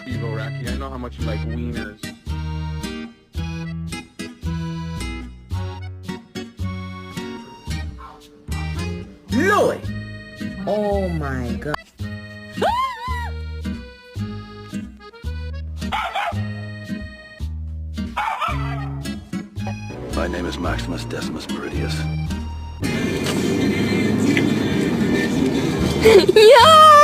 Evo Rocky, I know how much you like wieners. Lloyd! Oh my god. My name is Maximus Decimus Meridius. Yeah!